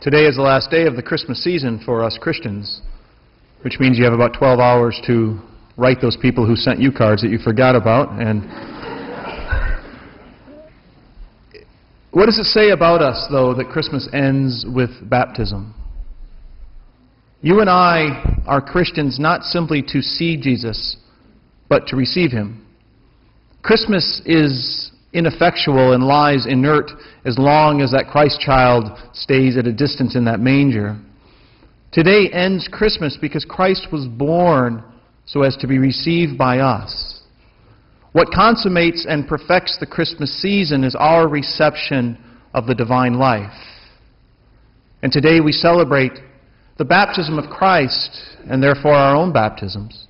Today is the last day of the Christmas season for us Christians, which means you have about 12 hours to write those people who sent you cards that you forgot about. And what does it say about us, though, that Christmas ends with baptism? You and I are Christians not simply to see Jesus, but to receive Him. Christmas is ineffectual and lies inert as long as that Christ child stays at a distance in that manger. Today ends Christmas because Christ was born so as to be received by us. What consummates and perfects the Christmas season is our reception of the divine life. And today we celebrate the baptism of Christ and therefore our own baptisms.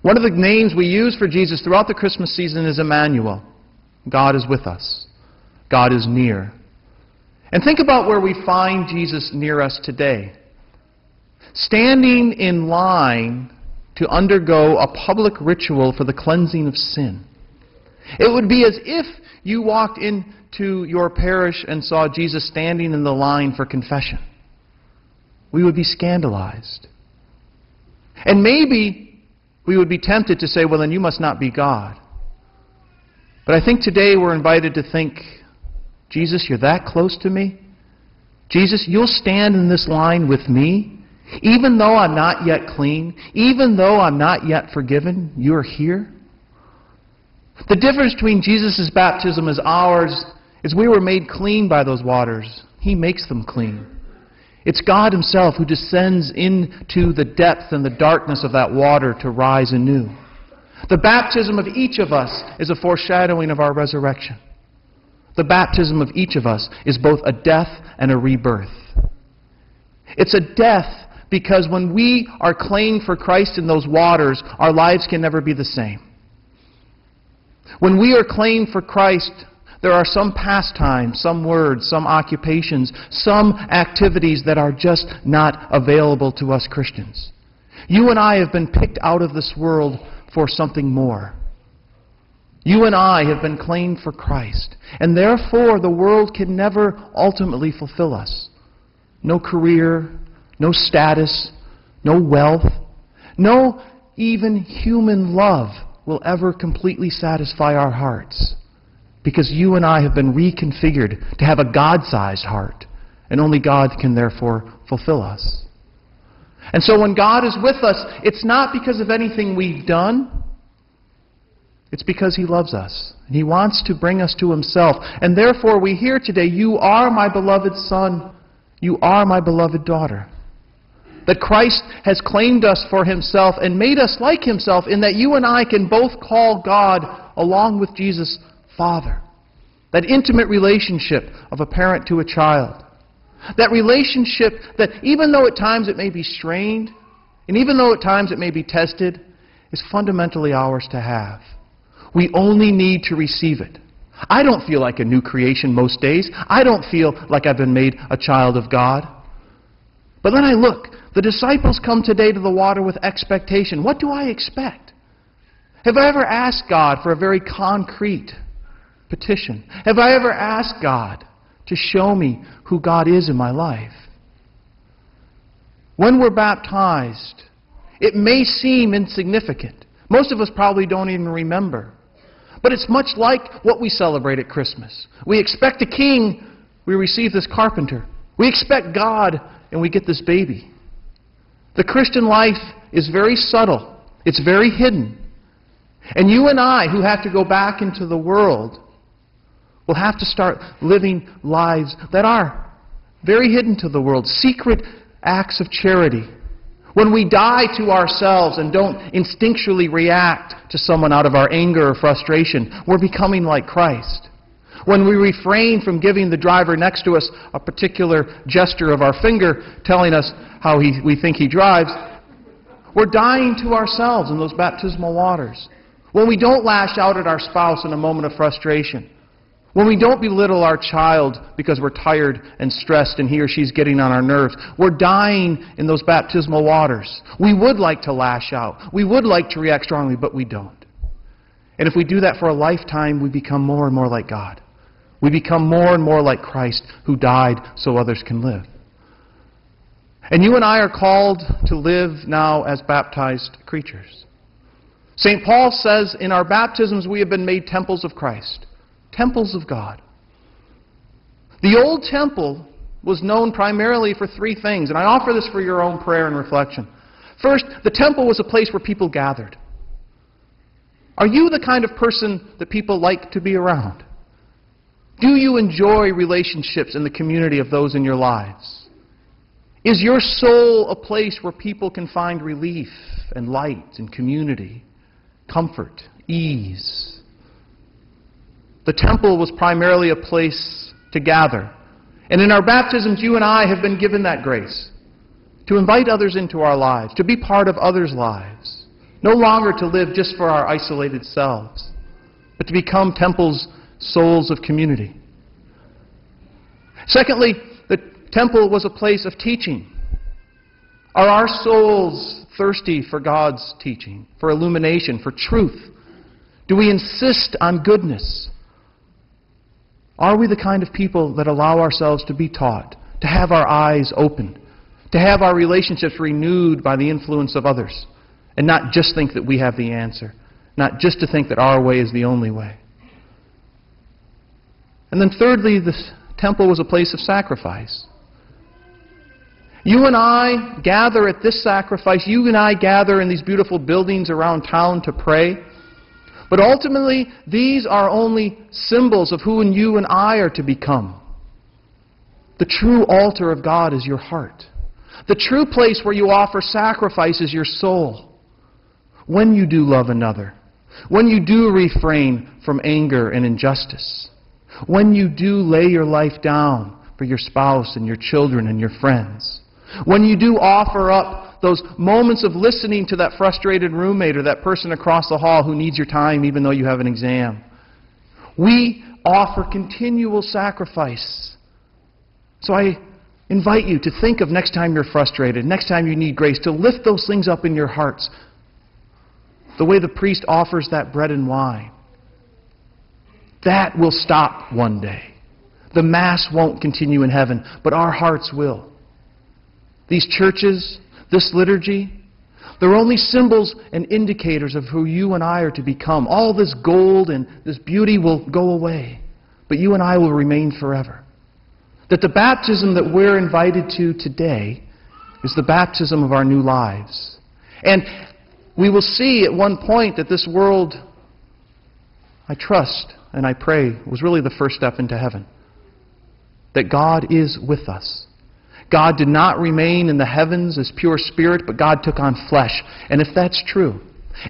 One of the names we use for Jesus throughout the Christmas season is Emmanuel. God is with us. God is near. And think about where we find Jesus near us today. Standing in line to undergo a public ritual for the cleansing of sin. It would be as if you walked into your parish and saw Jesus standing in the line for confession. We would be scandalized. And maybe we would be tempted to say, well, then you must not be God. But I think today we're invited to think, Jesus, you're that close to me? Jesus, you'll stand in this line with me? Even though I'm not yet clean, even though I'm not yet forgiven, you're here? The difference between Jesus' baptism and ours is we were made clean by those waters. He makes them clean. It's God Himself who descends into the depth and the darkness of that water to rise anew. The baptism of each of us is a foreshadowing of our resurrection. The baptism of each of us is both a death and a rebirth. It's a death because when we are claimed for Christ in those waters, our lives can never be the same. When we are claimed for Christ, there are some pastimes, some words, some occupations, some activities that are just not available to us Christians. You and I have been picked out of this world for something more. You and I have been claimed for Christ, and therefore the world can never ultimately fulfill us. No career, no status, no wealth, no even human love will ever completely satisfy our hearts, because you and I have been reconfigured to have a God-sized heart, and only God can therefore fulfill us. And so when God is with us, it's not because of anything we've done. It's because He loves us. And He wants to bring us to Himself. And therefore we hear today, you are my beloved Son. You are my beloved daughter. That Christ has claimed us for Himself and made us like Himself in that you and I can both call God, along with Jesus, Father. That intimate relationship of a parent to a child. That relationship that even though at times it may be strained, and even though at times it may be tested, is fundamentally ours to have. We only need to receive it. I don't feel like a new creation most days. I don't feel like I've been made a child of God. But then I look, the disciples come today to the water with expectation. What do I expect? Have I ever asked God for a very concrete petition? Have I ever asked God to show me who God is in my life? When we're baptized, it may seem insignificant. Most of us probably don't even remember. But it's much like what we celebrate at Christmas. We expect a king, we receive this carpenter. We expect God, and we get this baby. The Christian life is very subtle. It's very hidden. And you and I, who have to go back into the world, will have to start living lives that are very hidden to the world, secret acts of charity. When we die to ourselves and don't instinctually react to someone out of our anger or frustration, we're becoming like Christ. When we refrain from giving the driver next to us a particular gesture of our finger telling us how we think he drives, we're dying to ourselves in those baptismal waters. When we don't lash out at our spouse in a moment of frustration, when we don't belittle our child because we're tired and stressed and he or she's getting on our nerves, we're dying in those baptismal waters. We would like to lash out. We would like to react strongly, but we don't. And if we do that for a lifetime, we become more and more like God. We become more and more like Christ, who died so others can live. And you and I are called to live now as baptized creatures. St. Paul says in our baptisms we have been made temples of Christ, temples of God. The old temple was known primarily for three things, and I offer this for your own prayer and reflection. First, the temple was a place where people gathered. Are you the kind of person that people like to be around? Do you enjoy relationships in the community of those in your lives? Is your soul a place where people can find relief and light and community, comfort, ease? The temple was primarily a place to gather. And in our baptisms, you and I have been given that grace to invite others into our lives, to be part of others' lives. No longer to live just for our isolated selves, but to become temples, souls of community. Secondly, the temple was a place of teaching. Are our souls thirsty for God's teaching, for illumination, for truth? Do we insist on goodness? Are we the kind of people that allow ourselves to be taught, to have our eyes opened, to have our relationships renewed by the influence of others, and not just think that we have the answer, not just to think that our way is the only way? And then thirdly, the temple was a place of sacrifice. You and I gather at this sacrifice. You and I gather in these beautiful buildings around town to pray. But ultimately, these are only symbols of who you and I are to become. The true altar of God is your heart. The true place where you offer sacrifice is your soul. When you do love another, when you do refrain from anger and injustice, when you do lay your life down for your spouse and your children and your friends, when you do offer up those moments of listening to that frustrated roommate or that person across the hall who needs your time even though you have an exam, we offer continual sacrifice. So I invite you to think of next time you're frustrated, next time you need grace, to lift those things up in your hearts. The way the priest offers that bread and wine. That will stop one day. The Mass won't continue in heaven, but our hearts will. These churches, this liturgy, they're only symbols and indicators of who you and I are to become. All this gold and this beauty will go away, but you and I will remain forever. That the baptism that we're invited to today is the baptism of our new lives. And we will see at one point that this world, I trust and I pray, was really the first step into heaven. That God is with us. God did not remain in the heavens as pure spirit, but God took on flesh. And if that's true,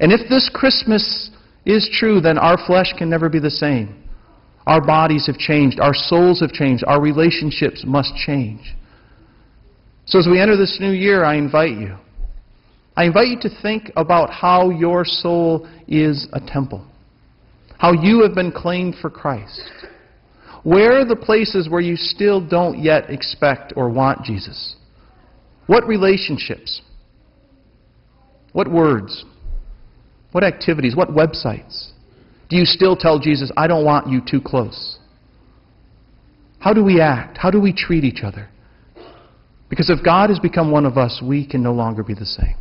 and if this Christmas is true, then our flesh can never be the same. Our bodies have changed. Our souls have changed. Our relationships must change. So as we enter this new year, I invite you. I invite you to think about how your soul is a temple. How you have been claimed for Christ. Where are the places where you still don't yet expect or want Jesus? What relationships? What words? What activities? What websites? Do you still tell Jesus, I don't want you too close? How do we act? How do we treat each other? Because if God has become one of us, we can no longer be the same.